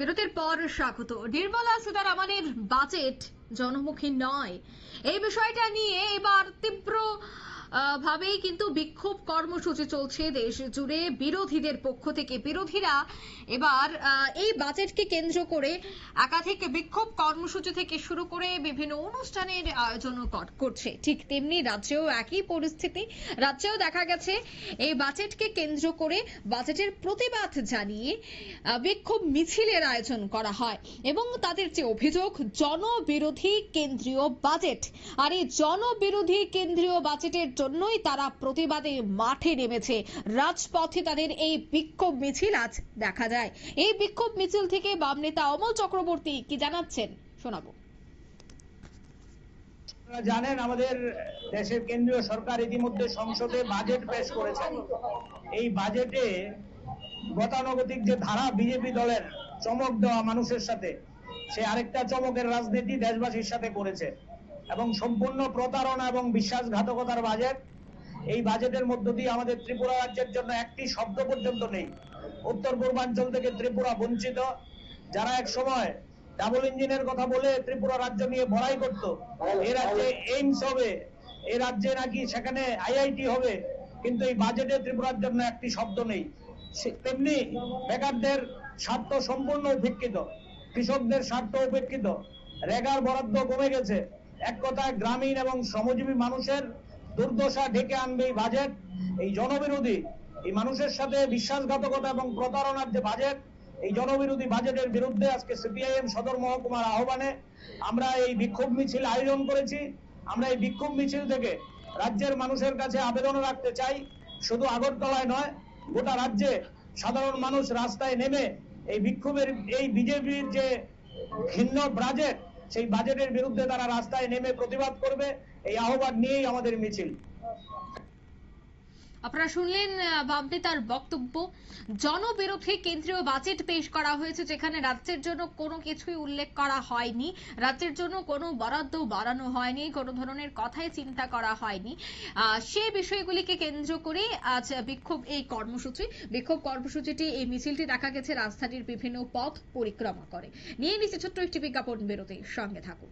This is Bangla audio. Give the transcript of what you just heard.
বিরতির পর স্বাগত। নির্মলা সীতারামনের বাজেট জনমুখী নয়, এই বিষয়টা নিয়ে এবার তীব্র ভাবেই কিন্তু বিক্ষোভ কর্মসূচি চলছে দেশ জুড়ে বিরোধীদের পক্ষ থেকে। বিরোধীরা এবার এই বাজেটকে কেন্দ্র করে একাধিক বিক্ষোভ কর্মসূচি থেকে শুরু করে বিভিন্ন অনুষ্ঠানের আয়োজন করছে। ঠিক তেমনি রাজ্যেও একই পরিস্থিতি। রাজ্যেও দেখা গেছে এই বাজেটকে কেন্দ্র করে বাজেটের প্রতিবাদ জানিয়ে বিক্ষোভ মিছিলের আয়োজন করা হয় এবং তাদের যে অভিযোগ জনবিরোধী কেন্দ্রীয় বাজেট, আর এই জনবিরোধী কেন্দ্রীয় বাজেটের জন্যই তারা প্রতিবাদে মাঠে নেমেছে। রাজপথে তাদের এই বিক্ষোভ মিছিল আজ দেখা যায়। এই বিক্ষোভ মিছিল থেকে বাম নেতা অমল চক্রবর্তী কি জানাচ্ছেন শোনাবো। জানেন, আমাদের দেশের কেন্দ্রীয় সরকার ইতিমধ্যে সংসদে বাজেট পেশ করেছেন। এই বাজেটে গতানুগতিক যে ধারা বিজেপি দলের চমক দেওয়া মানুষের সাথে, সে আরেকটা চমকের রাজনীতি দেশবাসীর সাথে করেছে এবং সম্পূর্ণ প্রতারণা এবং বিশ্বাসঘাতকতার বাজেট। এই বাজেটের মধ্য দিয়ে আমাদের ত্রিপুরা রাজ্যের জন্য একটি শব্দ পর্যন্ত নেই। উত্তর পূর্বাঞ্চল থেকে ত্রিপুরা বঞ্চিত, যারা এক সময় ডাবল ইঞ্জিনের কথা বলে ত্রিপুরা রাজ্য নিয়ে বড়াই করত, এই রাজ্যে এইমস হবে, এই রাজ্যে নাকি সেখানে আইআইটি হবে, কিন্তু এই বাজেটে ত্রিপুরার জন্য একটি শব্দ নেই। তেমনি বেকারদের স্বার্থ সম্পূর্ণ উপেক্ষিত, কৃষকদের স্বার্থ উপেক্ষিত, রেগার বরাদ্দ কমে গেছে। এক কথায় গ্রামীণ এবং শ্রমজীবী মানুষের দুর্দশা ডেকে আনবে এই বাজেট। এই জনবিরোধী, এই মানুষের সাথে বিশ্বাসঘাতকতা এবং প্রতারণার যে বাজেট, এই জনবিরোধী বাজেটের বিরুদ্ধে আজকে সিপিআইএম সদর মহকুমার আহ্বানে আমরা এই বিক্ষোভ মিছিল আয়োজন করেছি। আমরা এই বিক্ষোভ মিছিল থেকে রাজ্যের মানুষের কাছে আবেদন রাখতে চাই, শুধু আগরতলায় নয়, গোটা রাজ্যে সাধারণ মানুষ রাস্তায় নেমে এই বিক্ষোভের, এই বিজেপির যে ঘৃণ্য বাজেট, সেই বাজেটের বিরুদ্ধে তারা রাস্তায় নেমে প্রতিবাদ করবে। এই আহ্বান নিয়েই আমাদের মিছিল। আপনারা শুনলেন বাম নেতার বক্তব্য। জনবিরোধী কেন্দ্রীয় বাজেট পেশ করা হয়েছে, যেখানে রাজ্যের জন্য কোনো কিছুই উল্লেখ করা হয়নি, রাজ্যের জন্য কোনো বরাদ্দ বাড়ানো হয়নি, কোনো ধরনের কথাই চিন্তা করা হয়নি। সেই বিষয়গুলিকে কেন্দ্র করে আজ বিক্ষোভ কর্মসূচিটি এই মিছিলটি দেখা গেছে রাজধানীর বিভিন্ন পথ পরিক্রমা করে। নিয়ে নিচ্ছে ছোট্ট একটি বিজ্ঞাপন বিরতি, সঙ্গে থাকুন।